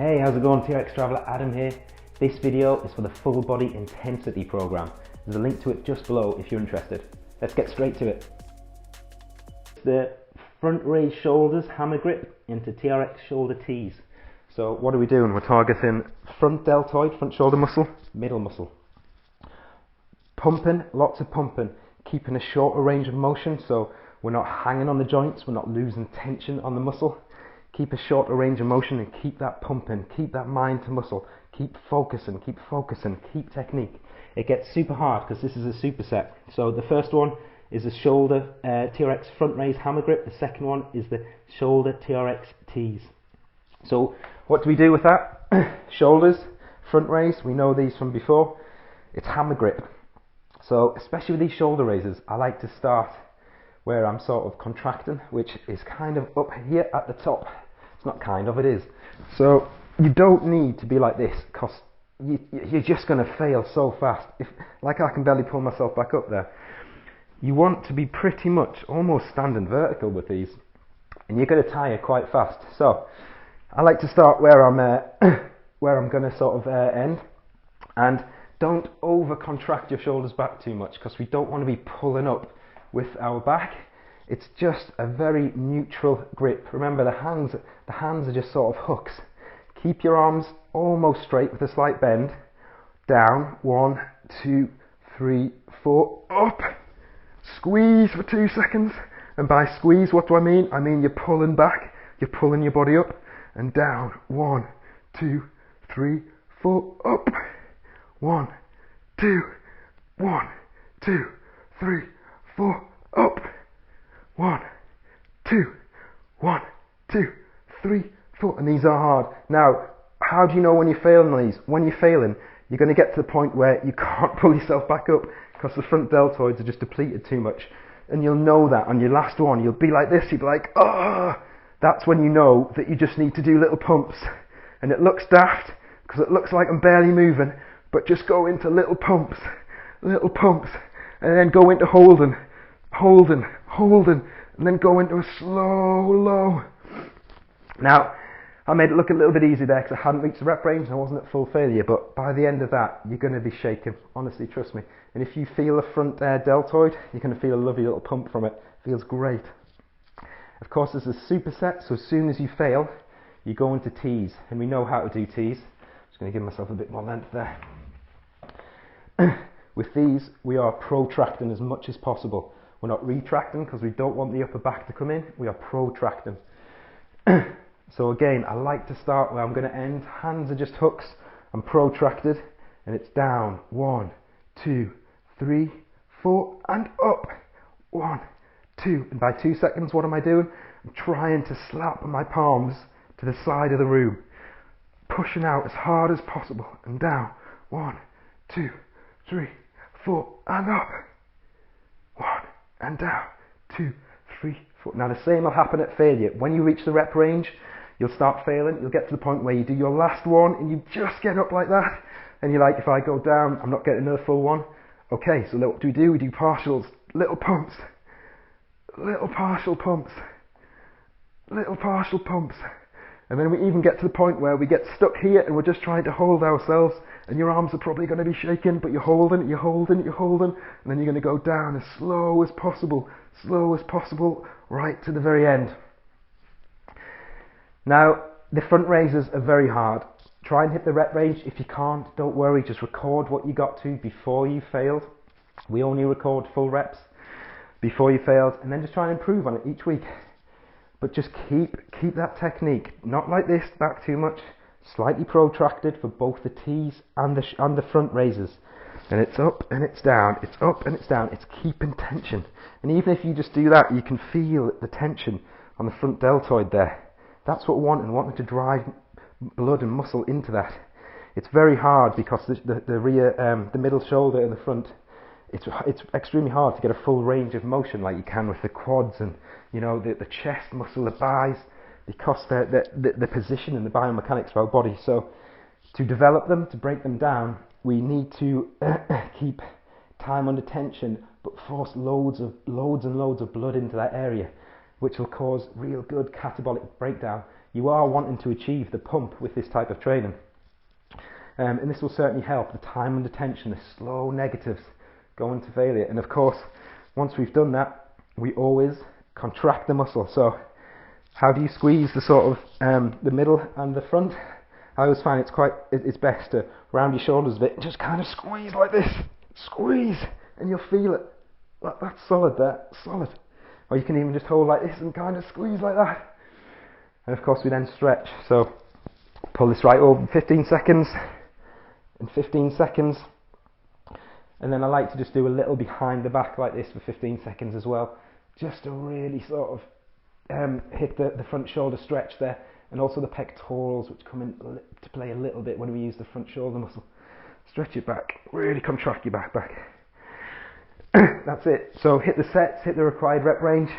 Hey, how's it going? TRX Traveler Adam here. This video is for the full body intensity program. There's a link to it just below if you're interested. Let's get straight to it. The front raised shoulders hammer grip into TRX shoulder tees. So what are we doing? We're targeting front deltoid, front shoulder muscle, middle muscle. Pumping, lots of pumping, keeping a shorter range of motion so we're not hanging on the joints, we're not losing tension on the muscle. Keep a shorter range of motion and keep that pumping, keep that mind to muscle, keep focusing, keep technique. It gets super hard because this is a superset. So the first one is the shoulder TRX front raise hammer grip. The second one is the shoulder TRX tees. So what do we do with that? Shoulders, front raise, we know these from before. It's hammer grip. So especially with these shoulder raises, I like to start where I'm sort of contracting, which is kind of up here at the top. It's not kind of, it is. So you don't need to be like this because you're just going to fail so fast. Like I can barely pull myself back up there. You want to be pretty much almost standing vertical with these, and you're going to tire quite fast. So I like to start where I'm going to sort of end, and don't over contract your shoulders back too much because we don't want to be pulling up with our back. It's just a very neutral grip. Remember, the hands are just sort of hooks. Keep your arms almost straight with a slight bend. Down, 1, 2, 3, 4, up. Squeeze for 2 seconds. And by squeeze, what do I mean? I mean you're pulling back, you're pulling your body up, and down. 1, 2, 3, 4, up. 1, 2, 1, 2, 3, 4, up. 1, 2, 1, 2, 3, 4. And these are hard. Now, how do you know when you're failing on these? When you're failing, you're going to get to the point where you can't pull yourself back up because the front deltoids are just depleted too much. And you'll know that on your last one. You'll be like this. You'll be like, oh. That's when you know that you just need to do little pumps. And it looks daft because it looks like I'm barely moving. But just go into little pumps, and then go into holding, and then go into a slow low. Now, I made it look a little bit easy there because I hadn't reached the rep range and I wasn't at full failure, but by the end of that, you're going to be shaking, honestly, trust me. And if you feel a front deltoid, you're going to feel a lovely little pump from it. It feels great. Of course, this is a superset, so as soon as you fail, you go into tees, and we know how to do tees. I'm just going to give myself a bit more length there. With these, we are protracting as much as possible. We're not retracting because we don't want the upper back to come in. We are protracting. So again, I like to start where I'm going to end. Hands are just hooks. I'm protracted, and it's down. 1, 2, 3, 4, and up. 1, 2. And by 2 seconds, what am I doing? I'm trying to slap my palms to the side of the room, pushing out as hard as possible, and down. 1, 2, 3, 4, and up. 1, and down. 2, 3, 4. Now the same will happen at failure. When you reach the rep range, you'll start failing. You'll get to the point where you do your last one and you just get up like that. And you're like, if I go down, I'm not getting another full one. Okay, so what do? We do partials, little pumps, little partial pumps, little partial pumps. And then we even get to the point where we get stuck here and we're just trying to hold ourselves, and your arms are probably going to be shaking, but you're holding, and then you're going to go down as slow as possible, right to the very end. Now, the front raises are very hard. Try and hit the rep range. If you can't, don't worry, just record what you got to before you failed. We only record full reps before you failed, and then just try and improve on it each week. But just keep that technique, not like this, back too much, slightly protracted for both the tees and the front raises. And it's up and it's down, it's up and it's down, it's keeping tension. And even if you just do that, you can feel the tension on the front deltoid there. That's what we're wanting to drive blood and muscle into that. It's very hard because the middle shoulder and the front, it's extremely hard to get a full range of motion like you can with the quads and the chest muscle, the buys, because the position and the biomechanics of our body. So to develop them, to break them down, we need to keep time under tension, but force loads and loads of blood into that area, which will cause real good catabolic breakdown you are wanting to achieve the pump with this type of training. And this will certainly help the time under tension, the slow negatives going to failure. And of course, once we've done that, we always contract the muscle. So how do you squeeze the sort of the middle and the front? I always find it's best to round your shoulders a bit and just kind of squeeze like this. Squeeze, and you'll feel it. That's solid there, solid. Or you can even just hold like this and kind of squeeze like that. And of course we then stretch. So pull this right over 15 seconds and 15 seconds. And then I like to just do a little behind the back like this for 15 seconds as well, just to really sort of hit the front shoulder stretch there, and also the pectorals, which come into play a little bit when we use the front shoulder muscle. Stretch it back, really contract your back. That's it. So hit the sets, hit the required rep range.